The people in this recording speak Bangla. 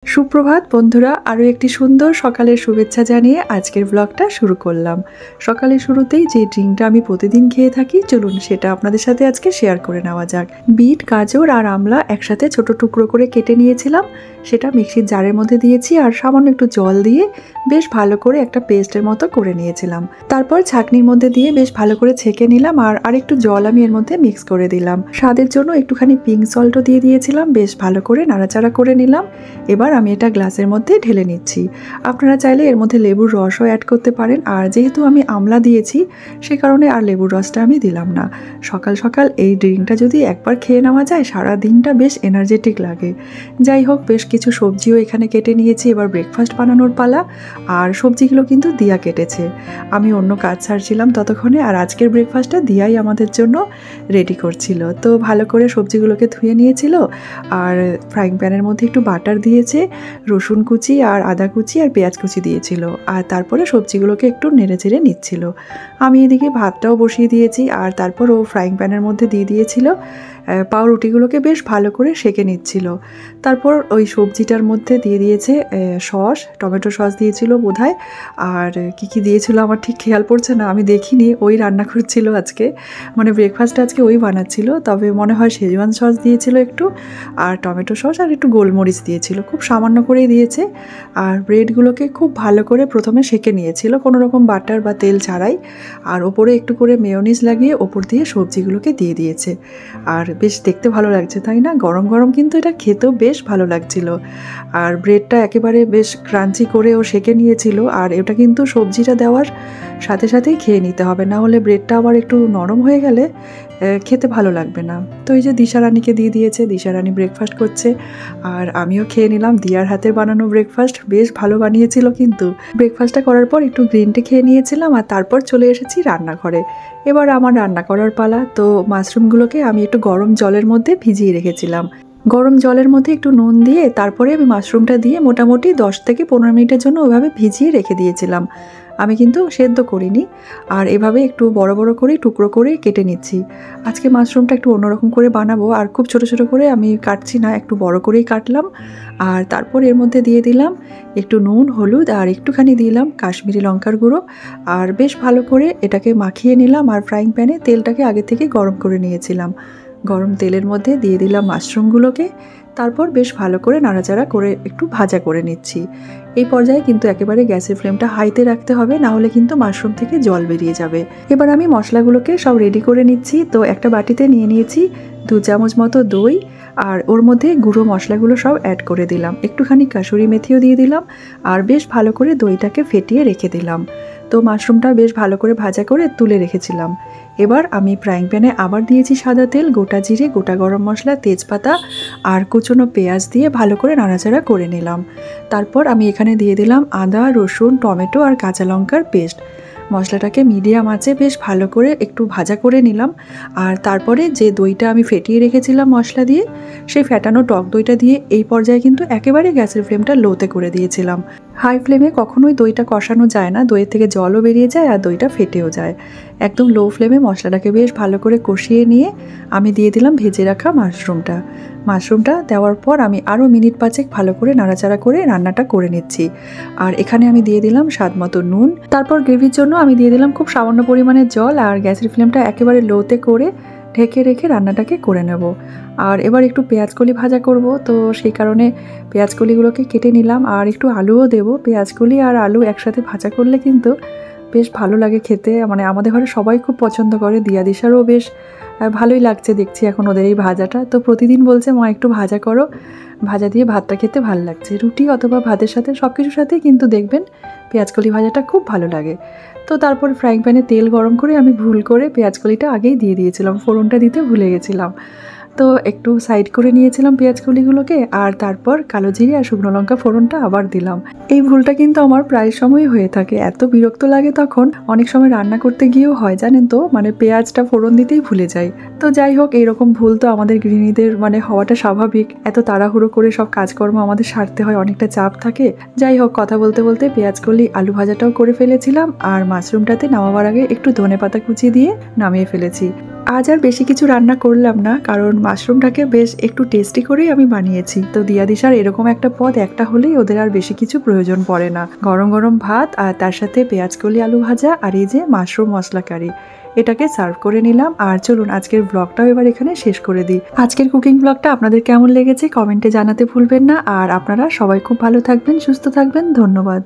সুপ্রভাত বন্ধুরা, আরও একটি সুন্দর সকালের শুভেচ্ছা জানিয়ে আজকের ব্লগটা শুরু করলাম। সকালের শুরুতেই যে ড্রিঙ্কটা আমি প্রতিদিন খেয়ে থাকি, চলুন সেটা আপনাদের সাথে আজকে শেয়ার করে নেওয়া যাক। বিট, গাজর আর আমলা একসাথে ছোট টুকরো করে কেটে নিয়েছিলাম, সেটা মিক্সির জারের মধ্যে দিয়েছি আর সামান্য একটু জল দিয়ে বেশ ভালো করে একটা পেস্টের মতো করে নিয়েছিলাম। তারপর ছাঁকনির মধ্যে দিয়ে বেশ ভালো করে ছেঁকে নিলাম আর আরেকটু জল আমি এর মধ্যে মিক্স করে দিলাম। স্বাদের জন্য একটুখানি পিঙ্ক সল্টও দিয়ে দিয়েছিলাম, বেশ ভালো করে নাড়াচাড়া করে নিলাম। এবার আমি এটা গ্লাসের মধ্যে ঢেলে নিচ্ছি। আপনারা চাইলে এর মধ্যে লেবুর রসও অ্যাড করতে পারেন, আর যেহেতু আমি আমলা দিয়েছি সে কারণে আর লেবুর রসটা আমি দিলাম না। সকাল সকাল এই ড্রিঙ্কটা যদি একবার খেয়ে নেওয়া যায়, সারা দিনটা বেশ এনার্জেটিক লাগে। যাই হোক, বেশ কিছু সবজিও এখানে কেটে নিয়েছি। এবার ব্রেকফাস্ট বানানোর পালা। আর সবজিগুলো কিন্তু দিয়া কেটেছে, আমি অন্য কাজ ছাড়ছিলাম ততক্ষণে, আর আজকের ব্রেকফাস্টটা দিয়াই আমাদের জন্য রেডি করছিল। তো ভালো করে সবজিগুলোকে ধুয়ে নিয়েছিল আর ফ্রাইং প্যানের মধ্যে একটু বাটার দিয়েছে, রসুন কুচি আর আদা কুচি আর পেঁয়াজ কুচি দিয়েছিল, আর তারপরে সবজিগুলোকে একটু নেড়ে চেড়ে নিচ্ছিল। আমি এদিকে ভাতটাও বসিয়ে দিয়েছি, আর তারপর ও ফ্রাইং প্যানের মধ্যে দিয়ে দিয়েছিল পাউরুটিগুলোকে বেশ ভালো করে সেঁকে নিচ্ছিল। তারপর ওই সবজিটার মধ্যে দিয়ে দিয়েছে সস, টমেটো সস দিয়েছিল বোধহয়, আর কি দিয়েছিল আমার ঠিক খেয়াল পড়ছে না, আমি দেখিনি। ওই রান্না করছিল আজকে, মানে ব্রেকফাস্ট আজকে ওই বানাচ্ছিল। তবে মনে হয় শেজওয়ান সস দিয়েছিল একটু, আর টমেটো সস আর একটু গোলমরিচ দিয়েছিল, খুব সামান্য করেই দিয়েছে। আর ব্রেডগুলোকে খুব ভালো করে প্রথমে সেঁকে নিয়েছিল, কোনো রকম বাটার বা তেল ছাড়াই, আর ওপরে একটু করে মেয়োনিজ লাগিয়ে ওপর দিয়ে সবজিগুলোকে দিয়ে দিয়েছে। আর বেশ দেখতে ভালো লাগছে, তাই না? গরম গরম কিন্তু এটা খেতেও বেশ ভালো লাগছিল। আর ব্রেডটা একেবারে বেশ ক্রাঞ্চি করে ও সেঁকে নিয়েছিল, আর এটা কিন্তু সবজিটা দেওয়ার সাথে সাথেই খেয়ে নিতে হবে, না হলে ব্রেডটা আবার একটু নরম হয়ে গেলে খেতে ভালো লাগবে না। তো এই যে দিশারানীকে দিয়ে দিয়েছে, দিশারানী ব্রেকফাস্ট করছে আর আমিও খেয়ে নিলাম। দিয়ার হাতের বানানো ব্রেকফাস্ট বেশ ভালো বানিয়েছিল। কিন্তু ব্রেকফাস্টটা করার পর একটু গ্রিন টি খেয়ে নিয়েছিলাম, আর তারপর চলে এসেছি রান্নাঘরে। এবার আমার রান্না করার পালা। তো মাশরুমগুলোকে আমি একটু গরম জলের মধ্যে ভিজিয়ে রেখেছিলাম। গরম জলের মধ্যে একটু নুন দিয়ে তারপরে আমি মাশরুমটা দিয়ে মোটামুটি 10 থেকে 15 মিনিটের জন্য ওইভাবে ভিজিয়ে রেখে দিয়েছিলাম। আমি কিন্তু সেদ্ধ করিনি, আর এভাবে একটু বড় বড় করে টুকরো করে কেটে নিচ্ছি। আজকে মাশরুমটা একটু অন্যরকম করে বানাবো, আর খুব ছোট ছোট করে আমি কাটছি না, একটু বড় করেই কাটলাম। আর তারপর এর মধ্যে দিয়ে দিলাম একটু নুন, হলুদ আর একটুখানি দিলাম কাশ্মীরি লঙ্কার গুঁড়ো, আর বেশ ভালো করে এটাকে মাখিয়ে নিলাম। আর ফ্রাইং প্যানে তেলটাকে আগে থেকে গরম করে নিয়েছিলাম, গরম তেলের মধ্যে দিয়ে দিলাম মাশরুমগুলোকে। তারপর বেশ ভালো করে নাড়াচাড়া করে একটু ভাজা করে নিচ্ছি। এই পর্যায়ে কিন্তু একেবারে গ্যাসের ফ্লেমটা হাইতে রাখতে হবে, না হলে কিন্তু মাশরুম থেকে জল বেরিয়ে যাবে। এবার আমি মশলাগুলোকে সব রেডি করে নিচ্ছি। তো একটা বাটিতে নিয়ে নিয়েছি 2 চামচ মতো দই, আর ওর মধ্যে গুঁড়ো মশলাগুলো সব অ্যাড করে দিলাম, একটুখানি কাসুরি মেথিও দিয়ে দিলাম, আর বেশ ভালো করে দইটাকে ফেটিয়ে রেখে দিলাম। তো মাশরুমটা বেশ ভালো করে ভাজা করে তুলে রেখেছিলাম। এবার আমি ফ্রাইং প্যানে আবার দিয়েছি সাদা তেল, গোটা জিরে, গোটা গরম মশলা, তেজপাতা আর কুচনো পেঁয়াজ দিয়ে ভালো করে নাড়াচাড়া করে নিলাম। তারপর আমি এখানে দিয়ে দিলাম আদা, রসুন, টমেটো আর কাঁচা লঙ্কার পেস্ট। মশলাটাকে মিডিয়াম আঁচে বেশ ভালো করে একটু ভাজা করে নিলাম, আর তারপরে যে দইটা আমি ফেটিয়ে রেখেছিলাম মশলা দিয়ে, সেই ফেটানো টক দইটা দিয়ে এই পর্যায়ে কিন্তু একেবারে গ্যাসের ফ্লেমটা লোতে করে দিয়েছিলাম। হাই ফ্লেমে কখনোই দইটা কষানো যায় না, দইয়ের থেকে জলও বেরিয়ে যায় আর দইটা ফেটেও যায়। একদম লো ফ্লেমে মশলাটাকে বেশ ভালো করে কষিয়ে নিয়ে আমি দিয়ে দিলাম ভেজে রাখা মাশরুমটা দেওয়ার পর আমি আরও মিনিট 5 ভালো করে নাড়াচাড়া করে রান্নাটা করে নিচ্ছি। আর এখানে আমি দিয়ে দিলাম স্বাদ মতো নুন। তারপর গ্রেভির জন্য আমি দিয়ে দিলাম খুব সামান্য পরিমাণে জল, আর গ্যাসের ফ্লেমটা একেবারে লোতে করে ঢেকে রেখে রান্নাটাকে করে নেব। আর এবার একটু পেঁয়াজকলি ভাজা করব, তো সেই কারণে পেঁয়াজকলিগুলোকে কেটে নিলাম, আর একটু আলুও দেবো। পেঁয়াজকলি আর আলু একসাথে ভাজা করলে কিন্তু বেশ ভালো লাগে খেতে, মানে আমাদের ঘরে সবাই খুব পছন্দ করে। দিয়া দিশারও বেশ ভালোই লাগছে দেখছি এখন ওদের এই ভাজাটা। তো প্রতিদিন বলছে মা একটু ভাজা করো, ভাজা দিয়ে ভাতটা খেতে ভালো লাগছে। রুটি অথবা ভাতের সাথে সব কিছুর সাথেই কিন্তু দেখবেন পেঁয়াজকলি ভাজাটা খুব ভালো লাগে। তো তারপর ফ্রাইং প্যানে তেল গরম করে আমি ভুল করে পেঁয়াজকলিটা আগেই দিয়ে দিয়েছিলাম, ফোড়নটা দিতে ভুলে গেছিলাম। তো একটু সাইড করে নিয়েছিলাম পেঁয়াজকলিগুলোকে, আর তারপর কালো জিরে আর শুকনো লঙ্কা ফোড়নটা আবার দিলাম। এই ভুলটা কিন্তু আমার প্রায় সময়ই হয়ে থাকে, এত বিরক্ত লাগে তখন। অনেক সময় রান্না করতে গিয়েও হয় জানেন তো, মানে পেঁয়াজটা ফোড়ন দিতেই ভুলে যাই। তো যাই হোক, এইরকম ভুল তো আমাদের গৃহিণীদের মানে হওয়াটা স্বাভাবিক। এত তাড়াহুড়ো করে সব কাজকর্ম আমাদের সারতে হয়, অনেকটা চাপ থাকে। যাই হোক, কথা বলতে বলতে পেঁয়াজকলি আলু ভাজাটাও করে ফেলেছিলাম, আর মাশরুমটাতে নামাবার আগে একটু ধনেপাতা কুচি দিয়ে নামিয়ে ফেলেছি। আজ আর বেশি কিছু রান্না করলাম না, কারণ মাশরুমটাকে বেশ একটু টেস্টি করেই আমি বানিয়েছি। তো দিশার এরকম একটা পদ একটা হলেই ওদের আর বেশি কিছু প্রয়োজন পড়ে না। গরম গরম ভাত আর তার সাথে পেঁয়াজকলি আলু ভাজা আর এই যে মাশরুম মশলা কারি, এটাকে সার্ভ করে নিলাম। আর চলুন আজকের ব্লগটাও এবার এখানে শেষ করে দিই। আজকের কুকিং ব্লগটা আপনাদের কেমন লেগেছে কমেন্টে জানাতে ভুলবেন না। আর আপনারা সবাই খুব ভালো থাকবেন, সুস্থ থাকবেন। ধন্যবাদ।